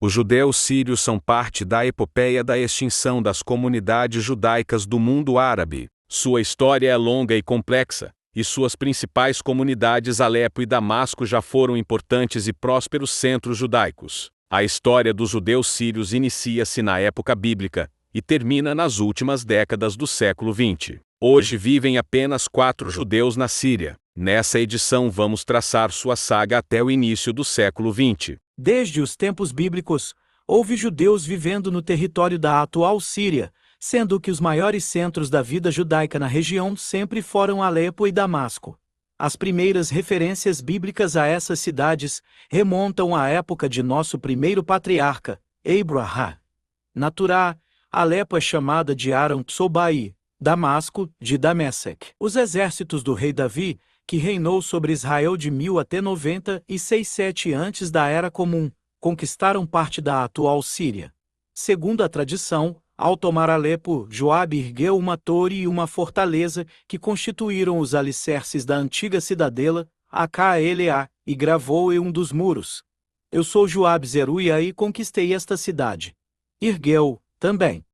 Os judeus sírios são parte da epopeia da extinção das comunidades judaicas do mundo árabe. Sua história é longa e complexa, e suas principais comunidades Alepo e Damasco já foram importantes e prósperos centros judaicos. A história dos judeus sírios inicia-se na época bíblica e termina nas últimas décadas do século XX. Hoje vivem apenas 4 judeus na Síria. Nessa edição vamos traçar sua saga até o início do século XX. Desde os tempos bíblicos, houve judeus vivendo no território da atual Síria, sendo que os maiores centros da vida judaica na região sempre foram Alepo e Damasco. As primeiras referências bíblicas a essas cidades remontam à época de nosso primeiro patriarca, Abraham. Na Torá, Alepo é chamada de Aram Tsobai, Damasco, de Damesek. Os exércitos do rei Davi, que reinou sobre Israel de 1000 até 96 antes da Era Comum, conquistaram parte da atual Síria. Segundo a tradição, ao tomar Alepo, Joabe ergueu uma torre e uma fortaleza que constituíram os alicerces da antiga cidadela, Aca-Eleá, e gravou em um dos muros: "Eu sou Joabe Zeruia e conquistei esta cidade." Ergueu, também,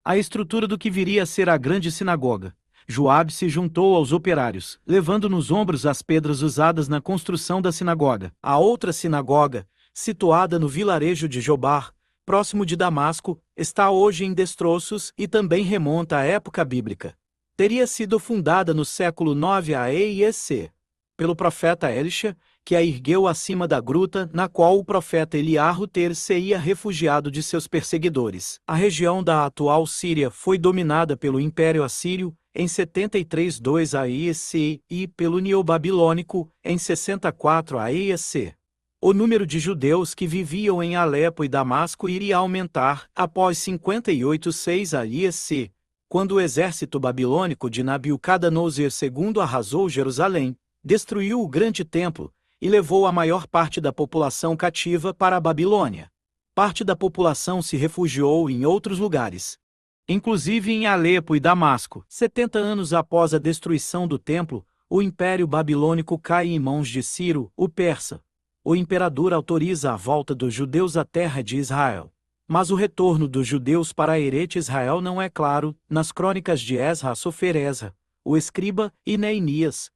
a estrutura do que viria a ser a grande sinagoga. Joabe se juntou aos operários, levando nos ombros as pedras usadas na construção da sinagoga. A outra sinagoga, situada no vilarejo de Jobar, próximo de Damasco, está hoje em destroços e também remonta à época bíblica. Teria sido fundada no século 9 a.E.C. pelo profeta Elisha, que a ergueu acima da gruta na qual o profeta Eliarro ter-se-ia refugiado de seus perseguidores. A região da atual Síria foi dominada pelo Império Assírio em 73-2 a.E.C. e pelo Neobabilônico em 64 a.E.C. O número de judeus que viviam em Alepo e Damasco iria aumentar após 58-6 a.E.C., quando o exército babilônico de Nabucodonosor II arrasou Jerusalém, destruiu o grande templo e levou a maior parte da população cativa para a Babilônia. Parte da população se refugiou em outros lugares, inclusive em Alepo e Damasco. 70 anos após a destruição do templo, o Império Babilônico cai em mãos de Ciro, o persa. O imperador autoriza a volta dos judeus à terra de Israel. Mas o retorno dos judeus para Eret Israel não é claro nas crônicas de Esra Sofer-Esra, o escriba, e Neemias.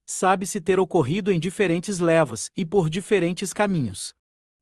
Sabe-se ter ocorrido em diferentes levas e por diferentes caminhos,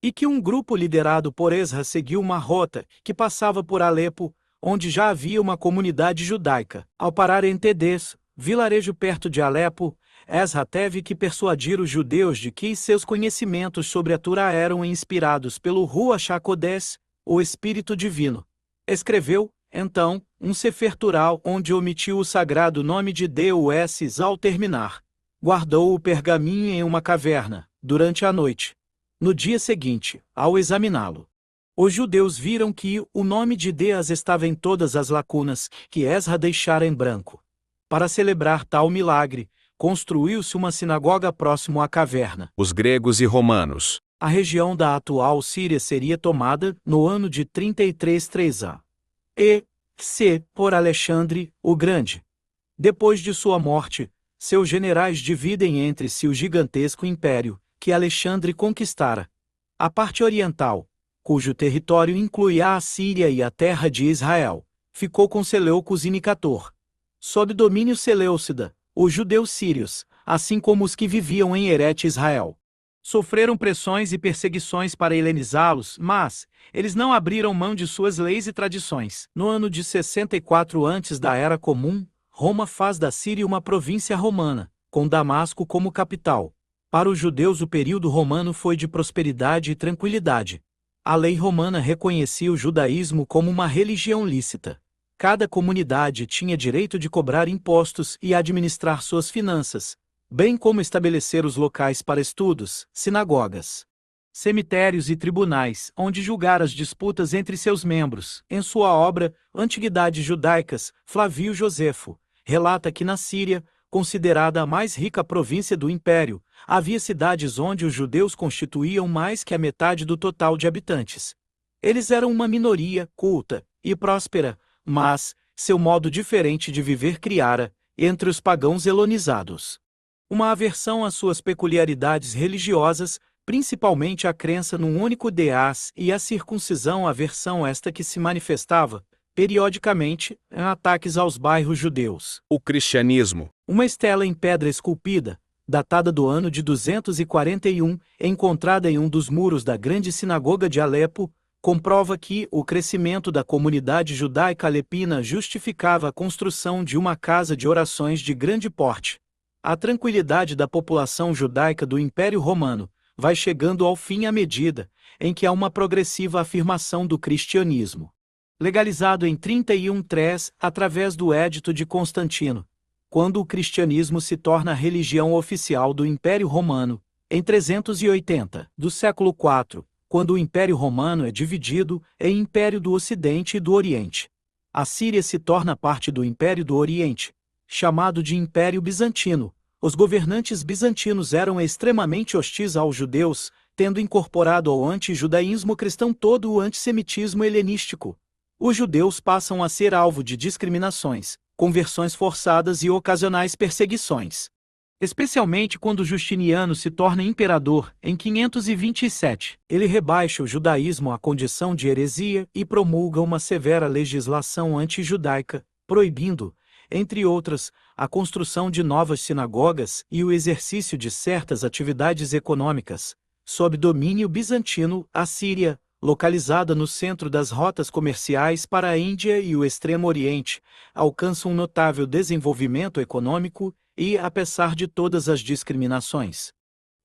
e que um grupo liderado por Esra seguiu uma rota que passava por Alepo, onde já havia uma comunidade judaica. Ao parar em Tedes, vilarejo perto de Alepo, Esra teve que persuadir os judeus de que seus conhecimentos sobre a Torá eram inspirados pelo Ruach HaKodesh, o Espírito Divino. Escreveu, então, um Sefer Torá onde omitiu o sagrado nome de Deus ao terminar. Guardou o pergaminho em uma caverna, durante a noite. No dia seguinte, ao examiná-lo, os judeus viram que o nome de Deus estava em todas as lacunas que Esra deixara em branco. Para celebrar tal milagre, construiu-se uma sinagoga próximo à caverna. Os gregos e romanos. A região da atual Síria seria tomada no ano de 33 a.C. por Alexandre o Grande. Depois de sua morte, seus generais dividem entre si o gigantesco império que Alexandre conquistara. A parte oriental, cujo território inclui a Assíria e a terra de Israel, ficou com Seleucos e Nicator. Sob domínio seleucida, os judeus sírios, assim como os que viviam em Eret Israel, sofreram pressões e perseguições para helenizá-los, mas eles não abriram mão de suas leis e tradições. No ano de 64 antes da Era Comum, Roma faz da Síria uma província romana, com Damasco como capital. Para os judeus o período romano foi de prosperidade e tranquilidade. A lei romana reconhecia o judaísmo como uma religião lícita. Cada comunidade tinha direito de cobrar impostos e administrar suas finanças, bem como estabelecer os locais para estudos, sinagogas, cemitérios e tribunais, onde julgar as disputas entre seus membros. Em sua obra, Antiguidades Judaicas, Flávio Josefo relata que na Síria, considerada a mais rica província do Império, havia cidades onde os judeus constituíam mais que a metade do total de habitantes. Eles eram uma minoria culta e próspera, mas seu modo diferente de viver criara, entre os pagãos helenizados, uma aversão às suas peculiaridades religiosas, principalmente a crença num único Deus e a circuncisão, a versão esta que se manifestava, periodicamente, em ataques aos bairros judeus. O cristianismo. Uma estela em pedra esculpida, datada do ano de 241, encontrada em um dos muros da grande sinagoga de Alepo, comprova que o crescimento da comunidade judaica alepina justificava a construção de uma casa de orações de grande porte. A tranquilidade da população judaica do Império Romano vai chegando ao fim à medida em que há uma progressiva afirmação do cristianismo. Legalizado em 31-3 através do Edito de Constantino, quando o cristianismo se torna a religião oficial do Império Romano, em 380 do século IV, quando o Império Romano é dividido em Império do Ocidente e do Oriente. A Síria se torna parte do Império do Oriente, chamado de Império Bizantino. Os governantes bizantinos eram extremamente hostis aos judeus, tendo incorporado ao anti-judaísmo cristão todo o antissemitismo helenístico. Os judeus passam a ser alvo de discriminações, conversões forçadas e ocasionais perseguições. Especialmente quando Justiniano se torna imperador, em 527, ele rebaixa o judaísmo à condição de heresia e promulga uma severa legislação anti-judaica, proibindo, entre outras, a construção de novas sinagogas e o exercício de certas atividades econômicas. Sob domínio bizantino, a Síria, localizada no centro das rotas comerciais para a Índia e o Extremo Oriente, alcança um notável desenvolvimento econômico e, apesar de todas as discriminações,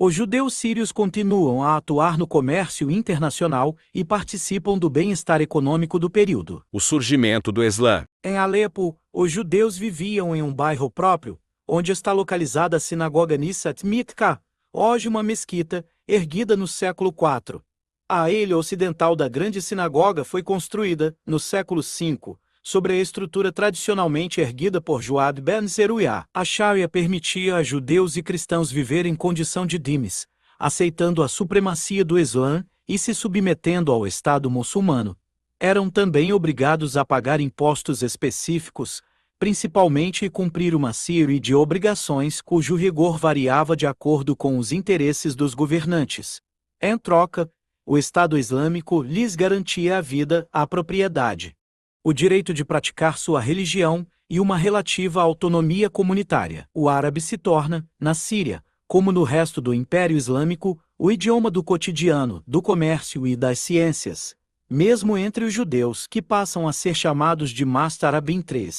os judeus sírios continuam a atuar no comércio internacional e participam do bem-estar econômico do período. O surgimento do Islã. Em Alepo, os judeus viviam em um bairro próprio, onde está localizada a sinagoga Nissat Mitka, hoje uma mesquita, erguida no século IV. A ilha ocidental da grande sinagoga foi construída, no século V, sobre a estrutura tradicionalmente erguida por Joad ben Zeruiah. A Sharia permitia a judeus e cristãos viver em condição de dhimis, aceitando a supremacia do Islã e se submetendo ao Estado muçulmano. Eram também obrigados a pagar impostos específicos, principalmente e cumprir uma série de obrigações cujo rigor variava de acordo com os interesses dos governantes. Em troca, o Estado Islâmico lhes garantia a vida, a propriedade, o direito de praticar sua religião e uma relativa autonomia comunitária. O árabe se torna, na Síria, como no resto do Império Islâmico, o idioma do cotidiano, do comércio e das ciências, mesmo entre os judeus, que passam a ser chamados de Mastarabim III.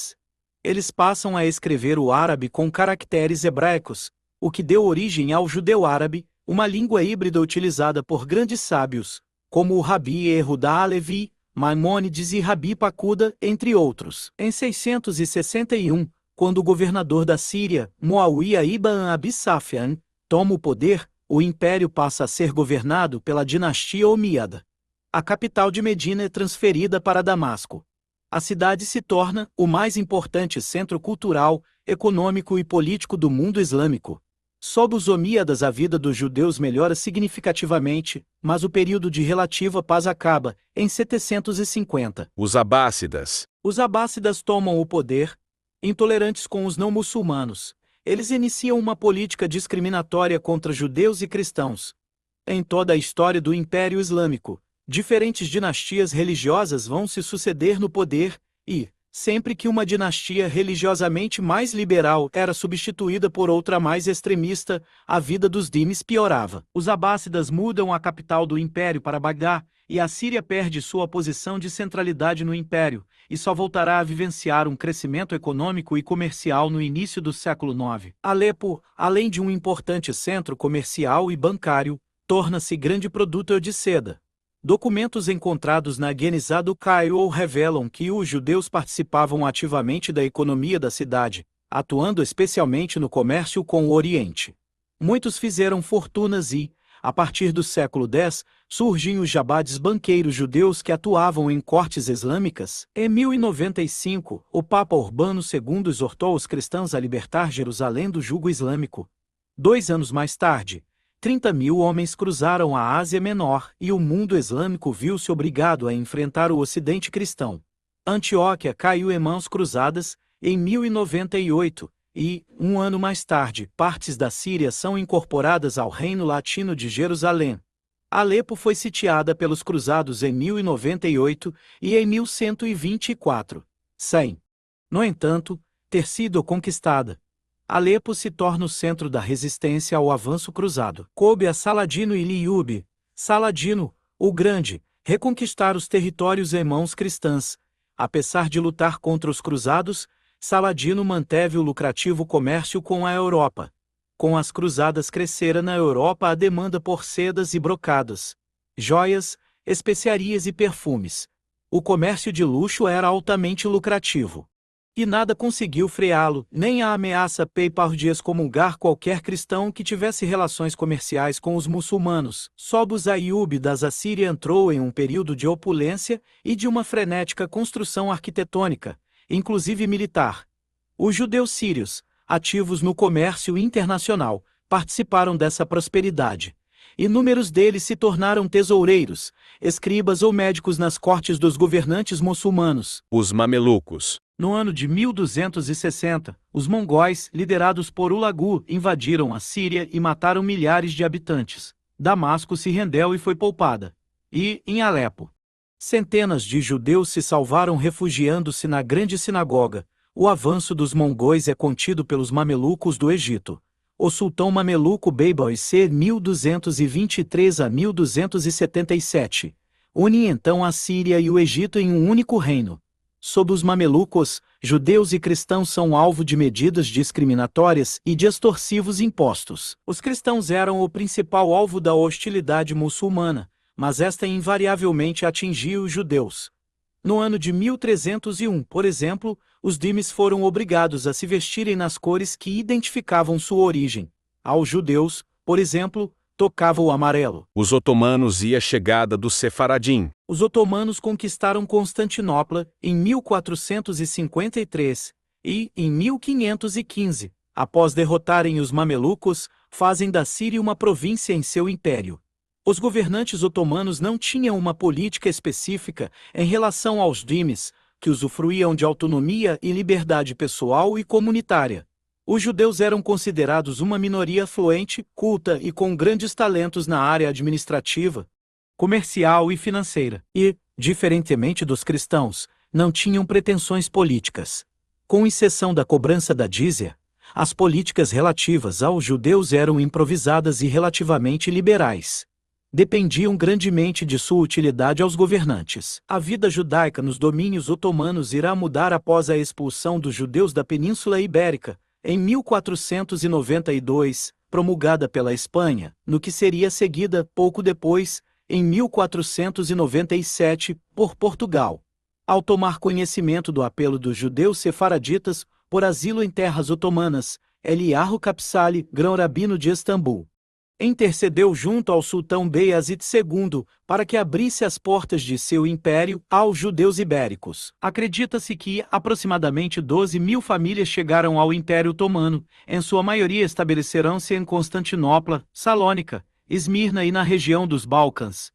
Eles passam a escrever o árabe com caracteres hebraicos, o que deu origem ao judeu-árabe, uma língua híbrida utilizada por grandes sábios, como o Rabi Yehudá Alevi, Maimônides e Rabi Pacuda, entre outros. Em 661, quando o governador da Síria, Muawiyah ibn Abi Sufyan, toma o poder, o império passa a ser governado pela dinastia Omíada. A capital de Medina é transferida para Damasco. A cidade se torna o mais importante centro cultural, econômico e político do mundo islâmico. Sob os Omíadas, a vida dos judeus melhora significativamente, mas o período de relativa paz acaba, em 750. Os Abássidas. Os Abássidas tomam o poder, intolerantes com os não muçulmanos. Eles iniciam uma política discriminatória contra judeus e cristãos. Em toda a história do Império Islâmico, diferentes dinastias religiosas vão se suceder no poder, e, sempre que uma dinastia religiosamente mais liberal era substituída por outra mais extremista, a vida dos dhimis piorava. Os Abássidas mudam a capital do império para Bagdá, e a Síria perde sua posição de centralidade no império, e só voltará a vivenciar um crescimento econômico e comercial no início do século IX. Alepo, além de um importante centro comercial e bancário, torna-se grande produtor de seda. Documentos encontrados na Guenisá do Cairo revelam que os judeus participavam ativamente da economia da cidade, atuando especialmente no comércio com o Oriente. Muitos fizeram fortunas e, a partir do século X, surgem os jabades banqueiros judeus que atuavam em cortes islâmicas. Em 1095, o Papa Urbano II exortou os cristãos a libertar Jerusalém do jugo islâmico. 2 anos mais tarde, 30.000 homens cruzaram a Ásia Menor e o mundo islâmico viu-se obrigado a enfrentar o Ocidente cristão. Antioquia caiu em mãos cruzadas em 1098, e, um ano mais tarde, partes da Síria são incorporadas ao Reino Latino de Jerusalém. Alepo foi sitiada pelos cruzados em 1098 e em 1124. Sem, no entanto, ter sido conquistada, Alepo se torna o centro da resistência ao avanço cruzado. Coube a Saladino e Liúbe, Saladino, o Grande, reconquistar os territórios em mãos cristãs. Apesar de lutar contra os cruzados, Saladino manteve o lucrativo comércio com a Europa. Com as cruzadas crescera na Europa a demanda por sedas e brocados, joias, especiarias e perfumes. O comércio de luxo era altamente lucrativo. E nada conseguiu freá-lo, nem a ameaça PayPal de excomungar qualquer cristão que tivesse relações comerciais com os muçulmanos. Sobus Ayyub das Assíria entrou em um período de opulência e de uma frenética construção arquitetônica, inclusive militar. Os judeus sírios, ativos no comércio internacional, participaram dessa prosperidade. Inúmeros deles se tornaram tesoureiros, escribas ou médicos nas cortes dos governantes muçulmanos. Os mamelucos. No ano de 1260, os mongóis, liderados por Ulagu, invadiram a Síria e mataram milhares de habitantes. Damasco se rendeu e foi poupada. E, em Alepo, centenas de judeus se salvaram refugiando-se na grande sinagoga. O avanço dos mongóis é contido pelos mamelucos do Egito. O sultão mameluco Beibal c. 1223 a 1277 une então a Síria e o Egito em um único reino. Sob os mamelucos, judeus e cristãos são alvo de medidas discriminatórias e de extorsivos impostos. Os cristãos eram o principal alvo da hostilidade muçulmana, mas esta invariavelmente atingia os judeus. No ano de 1301, por exemplo, os dhimes foram obrigados a se vestirem nas cores que identificavam sua origem. Aos judeus, por exemplo, tocava o amarelo. Os otomanos e a chegada dos Sefaradim. Os otomanos conquistaram Constantinopla em 1453 e, em 1515, após derrotarem os mamelucos, fazem da Síria uma província em seu império. Os governantes otomanos não tinham uma política específica em relação aos dhimes, que usufruíam de autonomia e liberdade pessoal e comunitária. Os judeus eram considerados uma minoria fluente, culta e com grandes talentos na área administrativa, comercial e financeira, e, diferentemente dos cristãos, não tinham pretensões políticas. Com exceção da cobrança da dízia, as políticas relativas aos judeus eram improvisadas e relativamente liberais. Dependiam grandemente de sua utilidade aos governantes. A vida judaica nos domínios otomanos irá mudar após a expulsão dos judeus da Península Ibérica, em 1492, promulgada pela Espanha, no que seria seguida, pouco depois, em 1497, por Portugal. Ao tomar conhecimento do apelo dos judeus sefaraditas por asilo em terras otomanas, Eliarro Kapsali, grão-rabino de Istambul, intercedeu junto ao sultão Beyazid II para que abrisse as portas de seu império aos judeus ibéricos. Acredita-se que aproximadamente 12.000 famílias chegaram ao Império Otomano, em sua maioria estabeleceram-se em Constantinopla, Salônica, Esmirna e na região dos Balcãs.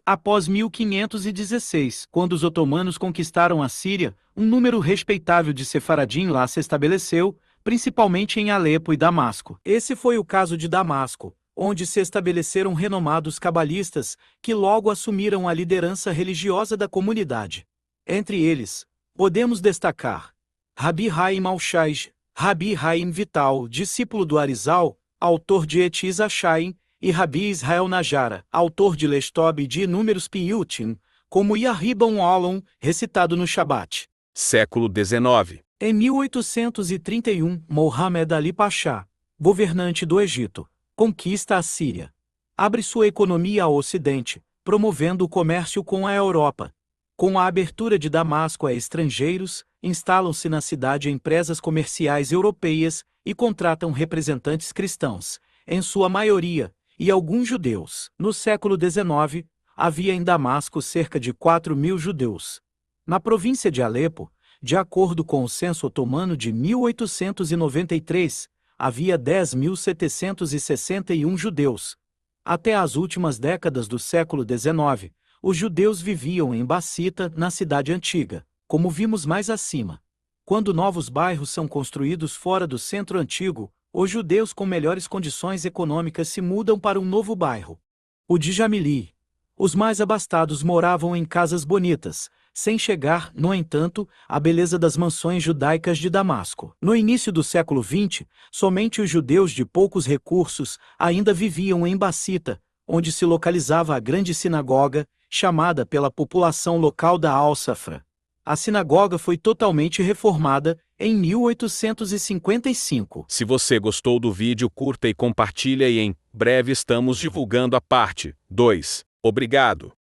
Após 1516, quando os otomanos conquistaram a Síria, um número respeitável de sefaradim lá se estabeleceu, principalmente em Alepo e Damasco. Esse foi o caso de Damasco, onde se estabeleceram renomados cabalistas, que logo assumiram a liderança religiosa da comunidade. Entre eles, podemos destacar Rabi Haim al-Shaij, Rabi Haim Vital, discípulo do Arizal, autor de Etiz Achaim, e Rabi Israel Najara, autor de Lestob e de inúmeros piyutim, como Yahriban Olon, recitado no Shabat. Século XIX. Em 1831, Mohammed Ali Pasha, governante do Egito, conquista a Síria. Abre sua economia ao Ocidente, promovendo o comércio com a Europa. Com a abertura de Damasco a estrangeiros, instalam-se na cidade empresas comerciais europeias e contratam representantes cristãos, em sua maioria, e alguns judeus. No século XIX, havia em Damasco cerca de 4.000 judeus. Na província de Alepo, de acordo com o censo otomano de 1893, havia 10.761 judeus. Até as últimas décadas do século XIX, os judeus viviam em Bacita, na cidade antiga, como vimos mais acima. Quando novos bairros são construídos fora do centro antigo, os judeus com melhores condições econômicas se mudam para um novo bairro, o de Jamili. Os mais abastados moravam em casas bonitas, sem chegar, no entanto, à beleza das mansões judaicas de Damasco. No início do século XX, somente os judeus de poucos recursos ainda viviam em Bacita, onde se localizava a grande sinagoga, chamada pela população local da Al-Safra. A sinagoga foi totalmente reformada em 1855. Se você gostou do vídeo, curta e compartilha, e em breve estamos divulgando a parte 2. Obrigado.